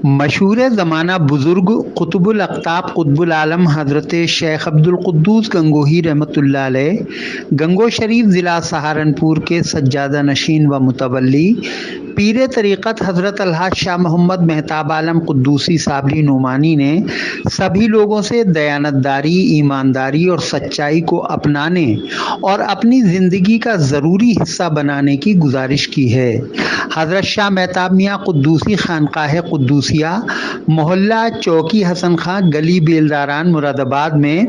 مشہور زمانہ بزرگ قطب الاقطاب قطب العالم حضرت شیخ عبد القدوس گنگوہی رحمۃ اللہ علیہ گنگو شریف ضلع سہارنپور کے سجادہ نشین و متولی پیر طریقت حضرت الحاج شاہ محمد مہتاب عالم قدوسی صابری نعمانی نے سبھی لوگوں سے دیانتداری، ایمانداری اور سچائی کو اپنانے اور اپنی زندگی کا ضروری حصہ بنانے کی گزارش کی ہے۔ حضرت شاہ مہتاب میاں قدوسی خانقاہ قدوسیہ محلہ چوکی حسن خان گلی بیلداران مراد آباد میں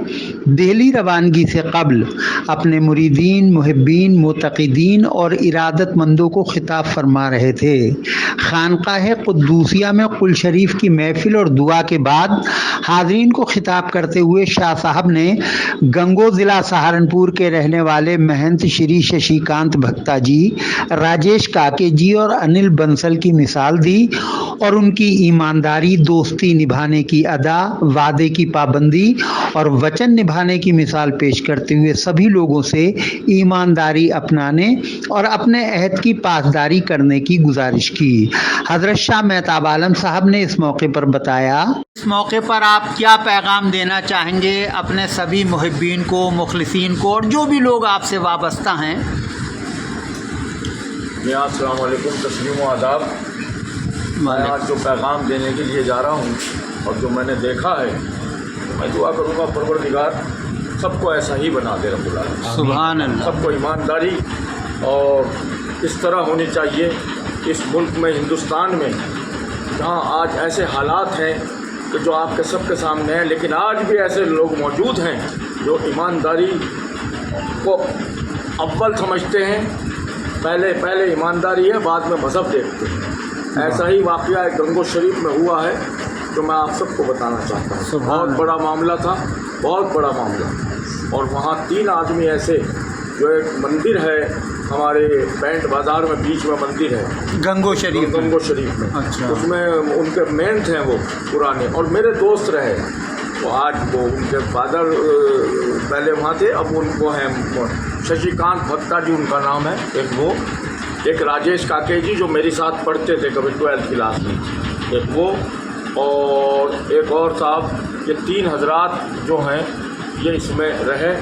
دہلی روانگی سے قبل اپنے مریدین، محبین، معتقدین اور ارادت مندوں کو خطاب فرما رہے تھے۔ خانقاہ قدوسیہ میں قل شریف کی محفل اور دعا کے بعد حاضرین کو خطاب کرتے ہوئے شاہ صاحب نے گنگو ضلع سہارنپور کے رہنے والے مہنت شری ششی کانت بھکتا جی، راجیش کاکے جی اور انل بنسل کی مثال دی اور ان کی ایمانداری، دوستی نبھانے کی ادا، وعدے کی پابندی اور وچن نبھانے کی مثال پیش کرتے ہوئے سبھی لوگوں سے ایمانداری اپنانے اور اپنے عہد کی پاسداری کرنے کی گزارش کی۔ حضرت شاہ مہتاب عالم صاحب نے اس موقع پر بتایا، اس موقع پر آپ کیا پیغام دینا چاہیں گے اپنے سبھی محبین کو، مخلصین کو اور جو بھی لوگ آپ سے وابستہ ہیں؟ السلام علیکم، تسلیم و آداب۔ میں آج جو پیغام دینے کے لیے جا رہا ہوں اور جو میں نے دیکھا ہے، میں دعا کروں گا پروردگار سب کو ایسا ہی بنا دے رب العالمین۔ سبحان اللہ۔ سب کو ایمانداری اور اس طرح ہونی چاہیے اس ملک میں، ہندوستان میں، جہاں آج ایسے حالات ہیں کہ جو آپ کے سب کے سامنے ہیں، لیکن آج بھی ایسے لوگ موجود ہیں جو ایمانداری کو اول سمجھتے ہیں۔ پہلے ایمانداری ہے، بعد میں مذہب دیکھتے ہیں۔ ایسا ہی واقعہ ایک گنگو شریف میں ہوا ہے جو میں آپ سب کو بتانا چاہتا ہوں۔ بہت بڑا معاملہ تھا، بہت بڑا معاملہ، اور وہاں 3 آدمی ایسے، جو ایک مندر ہے ہمارے پینٹ بازار میں بیچ میں مندر ہے گنگو شریف میں، اس میں ان کے مین تھے وہ پرانے، اور میرے دوست رہے۔ وہ آج وہ ان کے فادر پہلے وہاں تھے، اب ان کو ہیں ششی کانت بھکتا جی ان کا نام ہے، ایک راجیش کاکے جی جو میری ساتھ پڑھتے تھے کبھی 12th کلاس میں، ایک وہ اور ایک اور صاحب۔ یہ 3 حضرات جو ہیں یہ اس میں رہے،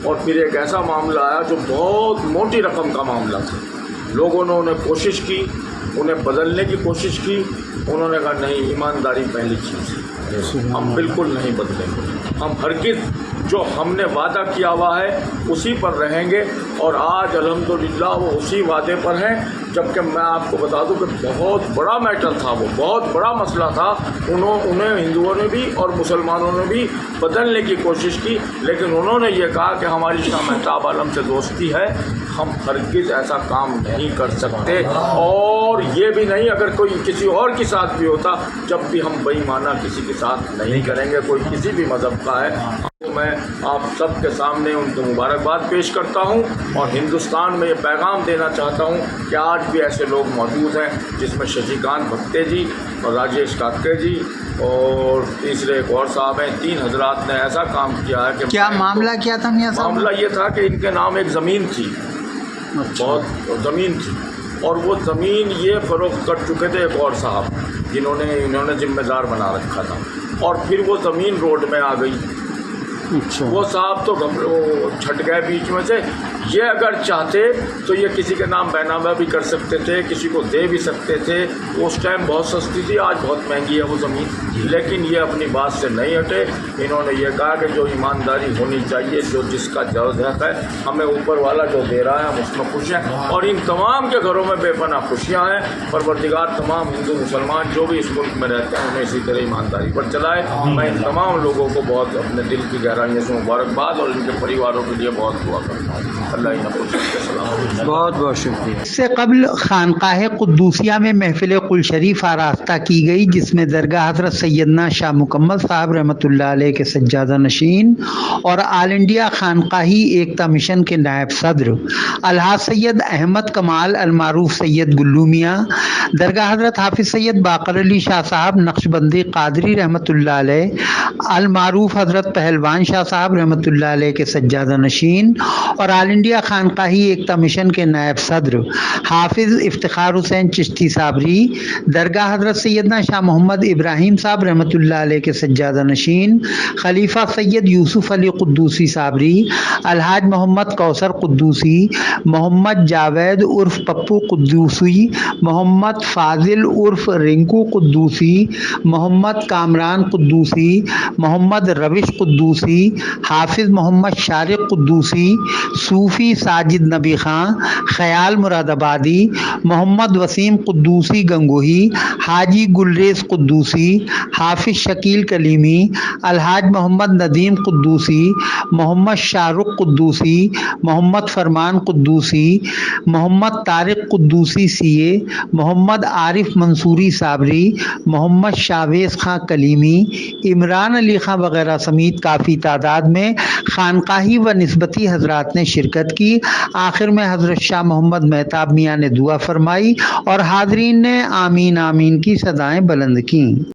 اور پھر ایک ایسا معاملہ آیا جو بہت موٹی رقم کا معاملہ تھا۔ لوگوں نے انہیں کوشش کی، انہیں بدلنے کی کوشش کی، انہوں نے کہا نہیں، ایمانداری پہلی چیز ہے، ہم بالکل نہیں بدلیں گے، ہم ہرگز جو ہم نے وعدہ کیا ہوا ہے اسی پر رہیں گے، اور آج الحمدللہ وہ اسی وعدے پر ہیں۔ جبکہ میں آپ کو بتا دوں کہ بہت بڑا میٹر تھا، وہ بہت بڑا مسئلہ تھا، انہیں ہندوؤں نے بھی اور مسلمانوں نے بھی بدلنے کی کوشش کی، لیکن انہوں نے یہ کہا کہ ہماری شاہ مہتاب عالم سے دوستی ہے، ہم ہرگز ایسا کام نہیں کر سکتے، اور یہ بھی نہیں اگر کوئی کسی اور کے ساتھ بھی ہوتا، جب بھی ہم بے ایمانہ کسی کے ساتھ نہیں کریں گے، کوئی کسی بھی مذہب کا ہے۔ میں آپ سب کے سامنے ان کو مبارکباد پیش کرتا ہوں، اور ہندوستان میں یہ پیغام دینا چاہتا ہوں کہ آج بھی ایسے لوگ موجود ہیں، جس میں ششی کانت بھکتے جی اور راجیش کاکے جی اور تیسرے ایک اور صاحب ہیں۔ 3 حضرات نے ایسا کام کیا ہے کہ کیا معاملہ کیا تھا میاں صاحب؟ معاملہ یہ تھا کہ ان کے نام ایک زمین تھی، بہت زمین تھی، اور وہ زمین یہ فروخت کر چکے تھے ایک اور صاحب انہوں نے ذمہ دار بنا رکھا تھا، اور پھر وہ زمین روڈ میں آ گئی۔ وہ صاحب تو چھٹ گئے بیچ میں سے۔ یہ اگر چاہتے تو یہ کسی کے نام بینامہ بھی کر سکتے تھے، کسی کو دے بھی سکتے تھے۔ اس ٹائم بہت سستی تھی، آج بہت مہنگی ہے وہ زمین، لیکن یہ اپنی بات سے نہیں ہٹے۔ انہوں نے یہ کہا کہ جو ایمانداری ہونی چاہیے، جو جس کا جوزت ہے، ہمیں اوپر والا جو دے رہا ہے ہم اس میں خوش ہیں، اور ان تمام کے گھروں میں بے پناہ خوشیاں ہیں۔ پروردگار تمام ہندو مسلمان جو بھی اس ملک میں رہتے ہیں انہیں اسی طرح ایمانداری پر چلائے۔ میں ان تمام لوگوں کو بہت اپنے دل کی گہرائیوں سے مبارکباد اور ان کے پریواروں کے لیے بہت دعا کرتا ہوں۔ بہت بہت شکریہ۔ اس سے قبل خانقاہ قدوسیہ میں محفل قل شریف آراستہ کی گئی، جس میں درگاہ حضرت سیدنا شاہ مکمل صاحب رحمۃ اللہ علیہ کے سجادہ نشین اور آل انڈیا خانقاہی ایکتا مشن کے نائب صدر الحاج سید احمد کمال المعروف سید گلو میاں، درگاہ حضرت حافظ سید باقر علی شاہ صاحب نقشبندی قادری رحمۃ اللہ علیہ، المعروف حضرت پہلوان شاہ صاحب رحمۃ اللہ علیہ کے سجادہ نشین اور آل انڈیا خانقاہی ایکتا مشن کے نائب صدر حافظ افتخار حسین چشتی صابری، درگاہ حضرت سیدنا شاہ محمد ابراہیم صاحب رحمۃ اللہ علیہ کے سجادہ نشین خلیفہ سید یوسف علی قدوسی صابری، الحاج محمد کوثر قدوسی، محمد جاوید عرف پپو قدوسی، محمد فاضل عرف رنکو قدوسی، محمد کامران قدوسی، محمد روش قدوسی، حافظ محمد شارق قدوسی، صوفی ساجد نبی خان خیال مراد آبادی، محمد وسیم قدوسی گنگوہی، حاجی گلریز قدوسی، حافظ شکیل کلیمی، الحاج محمد ندیم قدوسی، محمد شاہ رخ قدوسی، محمد فرمان قدوسی، محمد طارق قدوسی سی اے، محمد عارف منصوری صابری، محمد شاویز خان کلیمی، عمران علی خان وغیرہ سمیت کافی تعداد میں خانقاہی و نسبتی حضرات نے شرکت کی۔ آخر میں حضرت شاہ محمد مہتاب میاں نے دعا فرمائی اور حاضرین نے آمین آمین کی صدائیں بلند کیں۔